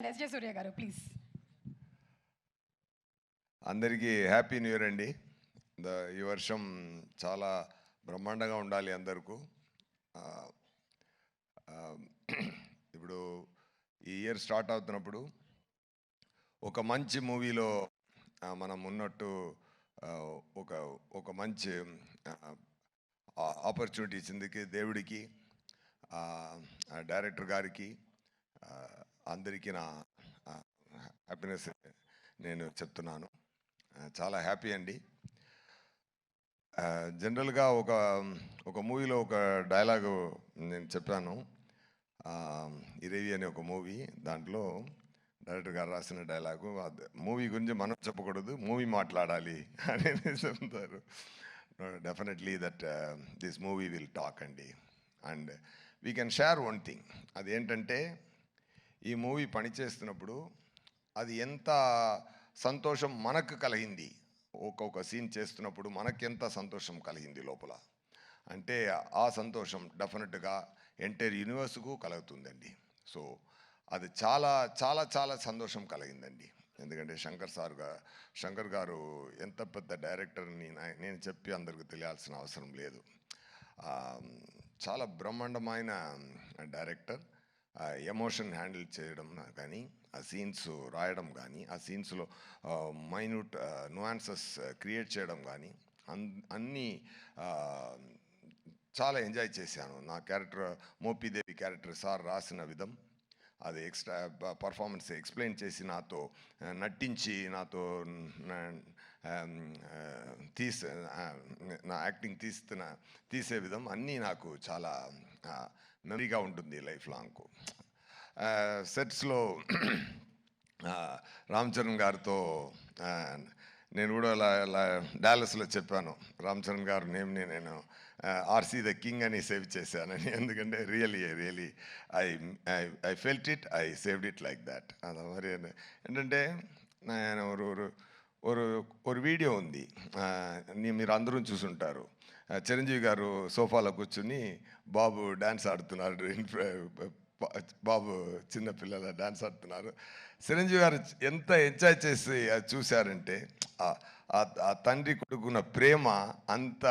SJ సూర్య గారు please. అందరికీ happy new year అండి. ఈ వర్షం చాలా బ్రహ్మాండంగా ఉండాలి అందరికీ. ఇప్పుడు ఈ ఇయర్ స్టార్ట్ అవుతున్నప్పుడు ఒక మంచి మూవీలో మనం ఉన్నట్టు ఒక ఒక మంచి ఆపర్చునిటీ ఇచ్చిందికి దేవుడికి, డైరెక్టర్ గారికి, అందరికీ నా హ్యాపీనెస్ నేను చెప్తున్నాను. చాలా హ్యాపీ అండి. జనరల్గా ఒక మూవీలో ఒక డైలాగు నేను చెప్పాను. ఇరేవి అనే ఒక మూవీ, దాంట్లో డైరెక్టర్ గారు రాసిన డైలాగు, మూవీ గురించి మనం చెప్పకూడదు, మూవీ మాట్లాడాలి అని చెప్తారు. Definitely that this movie will talk అండి. And we can share one thing. అదేంటంటే, ఈ మూవీ పనిచేస్తున్నప్పుడు అది ఎంత సంతోషం మనకు కలిగింది, ఒక్కొక్క సీన్ చేస్తున్నప్పుడు మనకెంత సంతోషం కలిగింది లోపల అంటే, ఆ సంతోషం డెఫినెట్గా ఎంటైర్ యూనివర్స్కు కలుగుతుందండి. సో అది చాలా చాలా చాలా సంతోషం కలిగిందండి. ఎందుకంటే శంకర్ గారు ఎంత పెద్ద డైరెక్టర్ని నేను చెప్పి అందరికి తెలియాల్సిన అవసరం లేదు. చాలా బ్రహ్మాండమైన డైరెక్టర్. ఎమోషన్ హ్యాండిల్ చేయడం కానీ, ఆ సీన్స్ రాయడం కానీ, ఆ సీన్స్లో మైన్యూట్ నువాన్సెస్ క్రియేట్ చేయడం కానీ, అన్నీ చాలా ఎంజాయ్ చేశాను. నా క్యారెక్టర్ మోపిదేవి క్యారెక్టర్ సార్ రాసిన విధం, అది ఎక్స్ట్రా పర్ఫార్మెన్స్ ఎక్స్ప్లెయిన్ చేసి నాతో నటించి నాతో నా యాక్టింగ్ తీసే విధం అన్నీ నాకు చాలా మెమరీగా ఉంటుంది లైఫ్ లాంగ్. సెట్స్లో రామ్ చరణ్ గారితో నేను కూడా డాలస్లో చెప్పాను, రామ్ చరణ్ గారు నేమ్ని నేను ఆర్సీ ద కింగ్ అని సేవ్ చేశానని. ఎందుకంటే really I felt it, I saved it like that. అది మరి ఏంటంటే, నేను ఒక వీడియో ఉంది, మీరు అందరూ చూసుంటారు. చిరంజీవి గారు సోఫాలో కూర్చుని బాబు డ్యాన్స్ ఆడుతున్నారు, బాబు చిన్నపిల్లల డ్యాన్స్ ఆడుతున్నారు. చిరంజీవి గారు ఎంత ఎంజాయ్ చేసి చూశారంటే, ఆ తండ్రి కొడుకున్న ప్రేమ అంత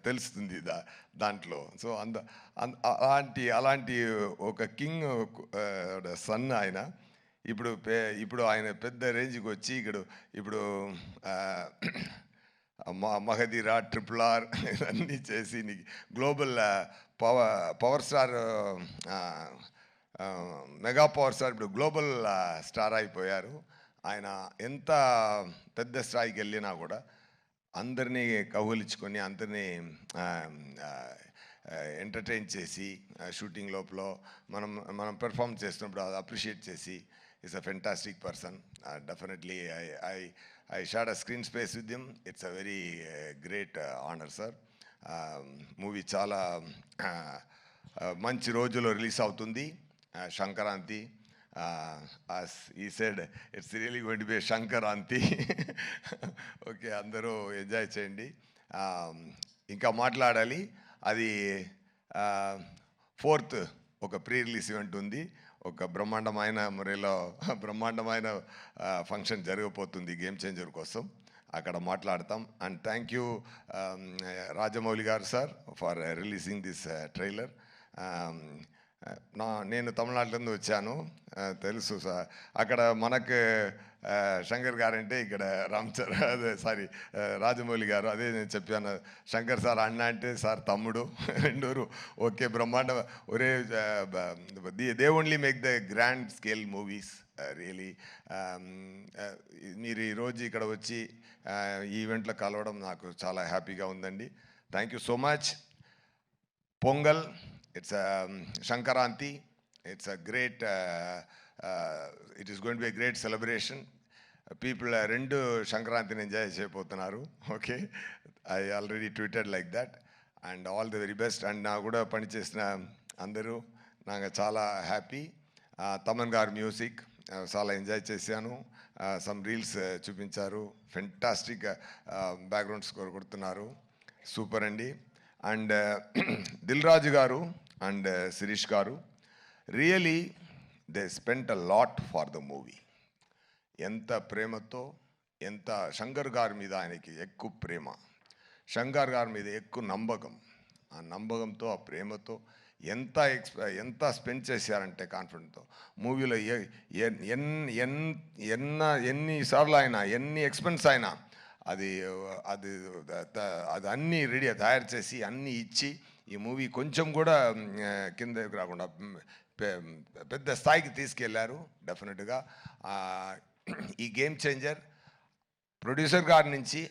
తెలుస్తుంది దాంట్లో. సో అలాంటి ఒక కింగ్ సన్ ఆయన. ఇప్పుడు ఆయన పెద్ద రేంజ్కి వచ్చి ఇప్పుడు మగధీర, RRR ఇవన్నీ చేసి global power star, mega power star, ఇప్పుడు గ్లోబల్ స్టార్ అయిపోయారు. ఆయన ఎంత పెద్ద స్థాయికి వెళ్ళినా కూడా అందరినీ కౌగులించుకొని, అందరినీ ఎంటర్టైన్ చేసి, షూటింగ్ లోపల మనం పెర్ఫామ్ చేస్తున్నప్పుడు అది అప్రిషియేట్ చేసి, is a fantastic person. Definitely I shared a screen space with him. It's a very great honor, sir. Movie చాలా మంచి రోజులో రిలీజ్ అవుతుంది, Sankranti. as he said, it's really going to be a Sankranti. Okay, అందరూ enjoy చేయండి. ఇంకా మాట్లాడాలి, అది 4th ఒక ప్రీ రిలీజ్ ఈవెంట్ ఉంది. ఒక బ్రహ్మాండమైన మురేలో బ్రహ్మాండమైన ఫంక్షన్ జరగబోతుంది గేమ్ చేంజర్ కోసం, అక్కడ మాట్లాడతాం. అండ్ థ్యాంక్ యూ రాజమౌళి గారు sir for releasing this trailer. నేను తమిళనాడులో వచ్చాను, తెలుసు సార్. అక్కడ మనకు శంకర్ గారు అంటే ఇక్కడ రాజమౌళి గారు, అదే నేను చెప్పాను. శంకర్ సార్ అన్న అంటే సార్ తమ్ముడు, రెండూరు ఓకే, బ్రహ్మాండ. ఒరే, they only make the grand scale movies really. మీరు ఈరోజు ఇక్కడ వచ్చి ఈ ఈవెంట్లో కలవడం నాకు చాలా హ్యాపీగా ఉందండి. Thank you so much. Pongal, it's a Shankaranti. It's a great, it is going to be a great celebration. People rendu Shankaranthini enjoy cheyabothunnaru. Okay, I already tweeted like that. And all the very best. And na kuda pani chesina andaru naga chaala happy. Taman garu music chaala enjoy chesanu. Some reels chupincharu, fantastic background score kodutunnaru, super andi. And Dil Raju garu and Sirish garu, really they spent a lot for the movie. ఎంత ప్రేమతో, ఎంత శంకర్ గారి మీద ఆయనకి ఎక్కువ ప్రేమ, శంకర్ గారి మీద ఎక్కువ నమ్మకం, ఆ నమ్మకంతో ఆ ప్రేమతో ఎంత స్పెండ్ చేశారంటే కాన్ఫిడెంట్తో మూవీలో ఎన్నిసార్లు అయినా ఎన్ని ఎక్స్పెన్స్ అయినా అది అది అది అన్నీ రెడీ తయారు చేసి అన్నీ ఇచ్చి ఈ మూవీ కొంచెం కూడా కిందకి రాకుండా పెద్ద స్థాయికి తీసుకెళ్లారు. డెఫినెట్గా ఈ గేమ్ చేంజర్ ప్రొడ్యూసర్ గారి నుంచి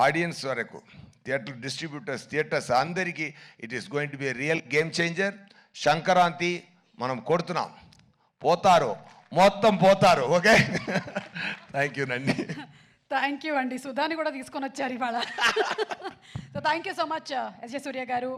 ఆడియన్స్ వరకు, థియేటర్ డిస్ట్రిబ్యూటర్స్, థియేటర్స్ అందరికీ it is going to be a real game changer. Sankranti మనం కొడుతున్నాం, పోతారు, మొత్తం పోతారు. ఓకే, థ్యాంక్ యూ నండి. థ్యాంక్ యూ అండి. సుధాని కూడా తీసుకొని వచ్చారు ఇవాళ. So thank you so much S J Surya గారు.